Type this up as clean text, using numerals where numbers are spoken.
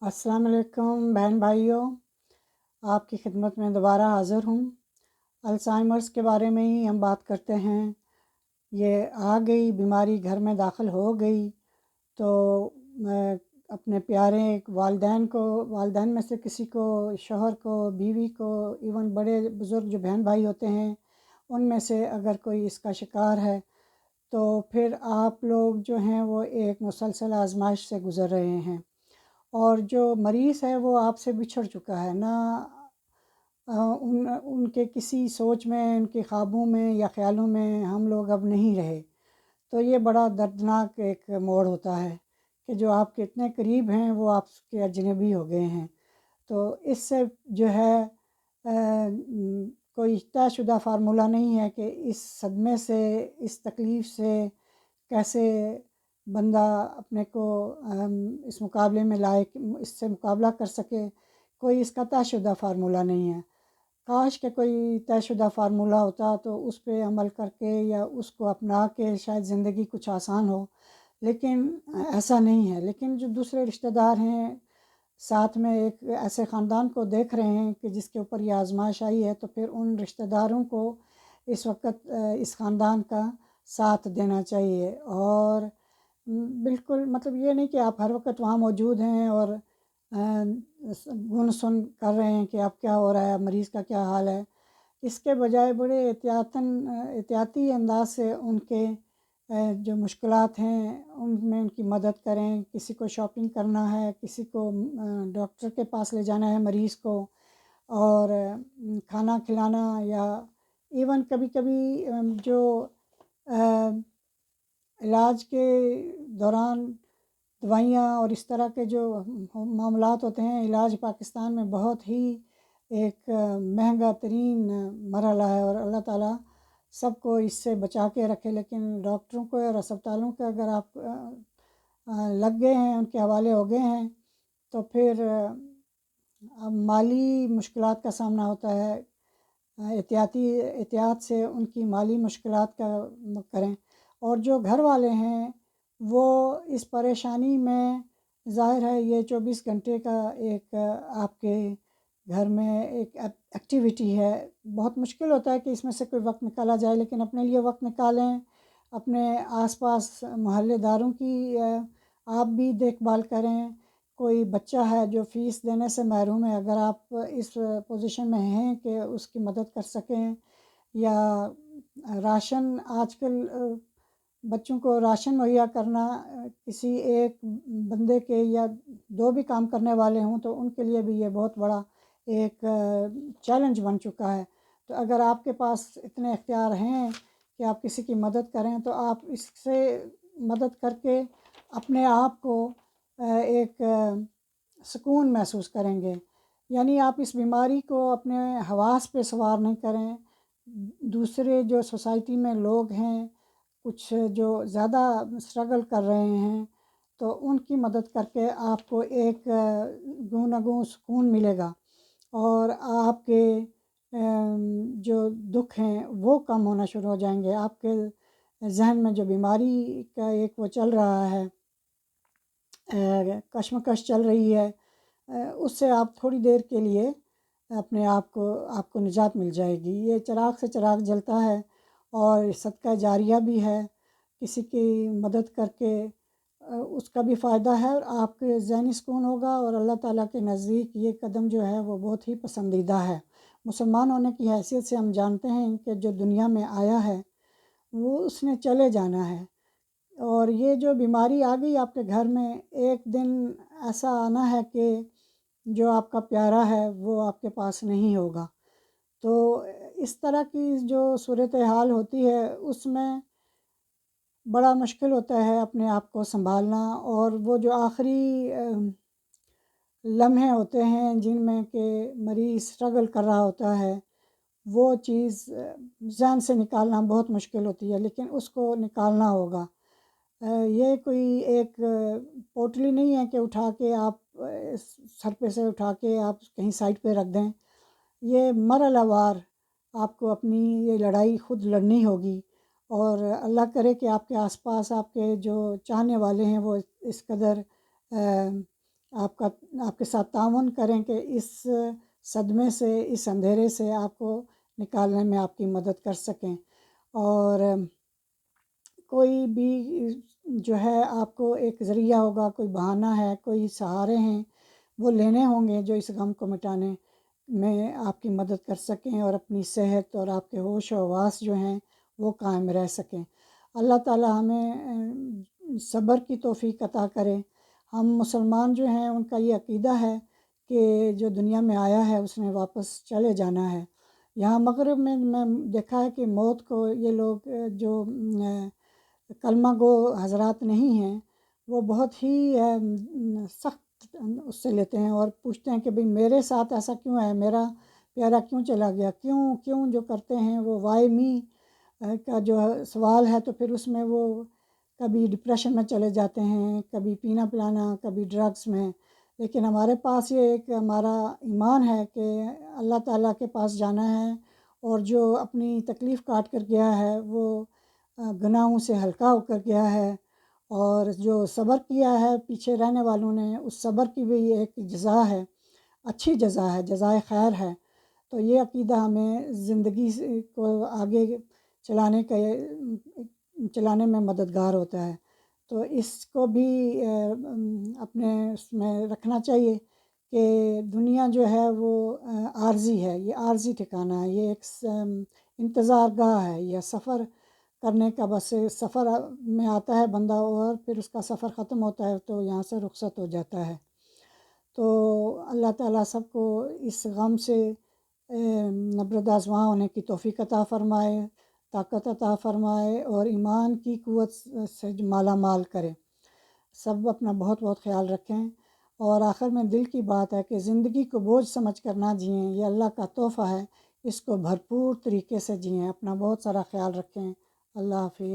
السلام علیکم بہن بھائیوں، آپ کی خدمت میں دوبارہ حاضر ہوں۔ الزائمرس کے بارے میں ہی ہم بات کرتے ہیں۔ یہ آ گئی بیماری، گھر میں داخل ہو گئی تو میں اپنے پیارے والدین میں سے کسی کو، شوہر کو، بیوی کو، ایون بڑے بزرگ جو بہن بھائی ہوتے ہیں ان میں سے اگر کوئی اس کا شکار ہے تو پھر آپ لوگ جو ہیں وہ ایک مسلسل آزمائش سے گزر رہے ہیں، اور جو مریض ہے وہ آپ سے بچھڑ چکا ہے، نہ ان کے کسی سوچ میں، ان کے خوابوں میں یا خیالوں میں ہم لوگ اب نہیں رہے۔ تو یہ بڑا دردناک ایک موڑ ہوتا ہے کہ جو آپ کے اتنے قریب ہیں وہ آپ کے اجنبی ہو گئے ہیں۔ تو اس سے جو ہے کوئی طے شدہ فارمولہ نہیں ہے کہ اس صدمے سے، اس تکلیف سے کیسے بندہ اپنے کو اس مقابلے میں لائے، اس سے مقابلہ کر سکے۔ کوئی اس کا طے شدہ فارمولہ نہیں ہے۔ کاش کہ کوئی طے شدہ فارمولہ ہوتا تو اس پہ عمل کر کے یا اس کو اپنا کے شاید زندگی کچھ آسان ہو، لیکن ایسا نہیں ہے۔ لیکن جو دوسرے رشتہ دار ہیں، ساتھ میں ایک ایسے خاندان کو دیکھ رہے ہیں کہ جس کے اوپر یہ آزمائش آئی ہے، تو پھر ان رشتہ داروں کو اس وقت اس خاندان کا ساتھ دینا چاہیے، اور بالکل مطلب یہ نہیں کہ آپ ہر وقت وہاں موجود ہیں اور گن سن کر رہے ہیں کہ اب کیا ہو رہا ہے، مریض کا کیا حال ہے۔ اس کے بجائے بڑے احتیاطی انداز سے ان کے جو مشکلات ہیں ان میں ان کی مدد کریں۔ کسی کو شاپنگ کرنا ہے، کسی کو ڈاکٹر کے پاس لے جانا ہے مریض کو، اور کھانا کھلانا، یا ایون کبھی کبھی جو علاج کے دوران دوائیاں اور اس طرح کے جو معاملات ہوتے ہیں، علاج پاکستان میں بہت ہی ایک مہنگا ترین مرحلہ ہے، اور اللہ تعالیٰ سب کو اس سے بچا کے رکھے۔ لیکن ڈاکٹروں کو اور اسپتالوں کے اگر آپ لگ گئے ہیں، ان کے حوالے ہو گئے ہیں، تو پھر مالی مشکلات کا سامنا ہوتا ہے۔ احتیاط سے ان کی مالی مشکلات کا کریں، اور جو گھر والے ہیں وہ اس پریشانی میں، ظاہر ہے یہ 24 گھنٹے کا ایک آپ کے گھر میں ایک ایکٹیویٹی ہے۔ بہت مشکل ہوتا ہے کہ اس میں سے کوئی وقت نکالا جائے، لیکن اپنے لیے وقت نکالیں۔ اپنے آس پاس محلے داروں کی آپ بھی دیکھ بھال کریں۔ کوئی بچہ ہے جو فیس دینے سے محروم ہے، اگر آپ اس پوزیشن میں ہیں کہ اس کی مدد کر سکیں، یا راشن، آج کل بچوں کو راشن مہیا کرنا، کسی ایک بندے کے یا دو بھی کام کرنے والے ہوں تو ان کے لیے بھی یہ بہت بڑا ایک چیلنج بن چکا ہے۔ تو اگر آپ کے پاس اتنے اختیار ہیں کہ آپ کسی کی مدد کریں، تو آپ اس سے مدد کر کے اپنے آپ کو ایک سکون محسوس کریں گے۔ یعنی آپ اس بیماری کو اپنے حواس پہ سوار نہیں کریں۔ دوسرے جو سوسائٹی میں لوگ ہیں، کچھ جو زیادہ اسٹرگل کر رہے ہیں، تو ان کی مدد کر کے آپ کو ایک گوں نہ گوں سکون ملے گا، اور آپ کے جو دکھ ہیں وہ کم ہونا شروع ہو جائیں گے۔ آپ کے ذہن میں جو بیماری کا ایک وہ چل رہا ہے، کشمکش چل رہی ہے، اس سے آپ تھوڑی دیر کے لیے اپنے آپ کو نجات مل جائے گی۔ یہ چراغ سے چراغ جلتا ہے، اور صدقہ جاریہ بھی ہے۔ کسی کی مدد کر کے اس کا بھی فائدہ ہے، اور آپ کے ذہنی سکون ہوگا، اور اللہ تعالیٰ کے نزدیک یہ قدم جو ہے وہ بہت ہی پسندیدہ ہے۔ مسلمان ہونے کی حیثیت سے ہم جانتے ہیں کہ جو دنیا میں آیا ہے وہ اس نے چلے جانا ہے، اور یہ جو بیماری آ گئی آپ کے گھر میں، ایک دن ایسا آنا ہے کہ جو آپ کا پیارا ہے وہ آپ کے پاس نہیں ہوگا۔ تو اس طرح کی جو صورتحال ہوتی ہے اس میں بڑا مشکل ہوتا ہے اپنے آپ کو سنبھالنا، اور وہ جو آخری لمحے ہوتے ہیں جن میں کہ مریض اسٹرگل کر رہا ہوتا ہے، وہ چیز ذہن سے نکالنا بہت مشکل ہوتی ہے، لیکن اس کو نکالنا ہوگا۔ یہ کوئی ایک پوٹلی نہیں ہے کہ اٹھا کے آپ سر پہ سے اٹھا کے آپ کہیں سائڈ پہ رکھ دیں۔ یہ مرحلہ وار آپ کو اپنی یہ لڑائی خود لڑنی ہوگی، اور اللہ کرے کہ آپ کے آس پاس آپ کے جو چاہنے والے ہیں وہ اس قدر آپ کے ساتھ تعاون کریں کہ اس صدمے سے، اس اندھیرے سے آپ کو نکالنے میں آپ کی مدد کر سکیں۔ اور کوئی بھی جو ہے آپ کو ایک ذریعہ ہوگا، کوئی بہانہ ہے، کوئی سہارے ہیں وہ لینے ہوں گے جو اس غم کو مٹانے میں آپ کی مدد کر سکیں اور اپنی صحت اور آپ کے ہوش و حواس جو ہیں وہ قائم رہ سکیں۔ اللہ تعالی ہمیں صبر کی توفیق عطا کرے۔ ہم مسلمان جو ہیں ان کا یہ عقیدہ ہے کہ جو دنیا میں آیا ہے اس نے واپس چلے جانا ہے۔ یہاں مغرب میں دیکھا ہے کہ موت کو یہ لوگ جو کلمہ گو حضرات نہیں ہیں وہ بہت ہی سخت اس سے لیتے ہیں اور پوچھتے ہیں کہ بھئی میرے ساتھ ایسا کیوں ہے، میرا پیارا کیوں چلا گیا، کیوں جو کرتے ہیں وہ وائی می کا جو سوال ہے، تو پھر اس میں وہ کبھی ڈپریشن میں چلے جاتے ہیں، کبھی پینا پلانا، کبھی ڈرگس میں۔ لیکن ہمارے پاس یہ ایک ہمارا ایمان ہے کہ اللہ تعالیٰ کے پاس جانا ہے، اور جو اپنی تکلیف کاٹ کر گیا ہے وہ گناہوں سے ہلکا ہو کر گیا ہے، اور جو صبر کیا ہے پیچھے رہنے والوں نے اس صبر کی بھی ایک جزا ہے، اچھی جزا ہے، جزائے خیر ہے۔ تو یہ عقیدہ ہمیں زندگی کو آگے چلانے میں مددگار ہوتا ہے۔ تو اس کو بھی اپنے اس میں رکھنا چاہیے کہ دنیا جو ہے وہ عارضی ہے، یہ عارضی ٹھکانہ ہے، یہ ایک انتظار گاہ ہے، یہ سفر کرنے کا بس سفر میں آتا ہے بندہ اور پھر اس کا سفر ختم ہوتا ہے تو یہاں سے رخصت ہو جاتا ہے۔ تو اللہ تعالیٰ سب کو اس غم سے نبرد آزماں ہونے کی توفیق عطا فرمائے، طاقت عطا فرمائے اور ایمان کی قوت سے مالا مال کرے۔ سب اپنا بہت بہت خیال رکھیں، اور آخر میں دل کی بات ہے کہ زندگی کو بوجھ سمجھ کر نہ جئیں، یہ اللہ کا تحفہ ہے، اس کو بھرپور طریقے سے جئیں۔ اپنا بہت سارا خیال رکھیں۔ اللہ حافظ۔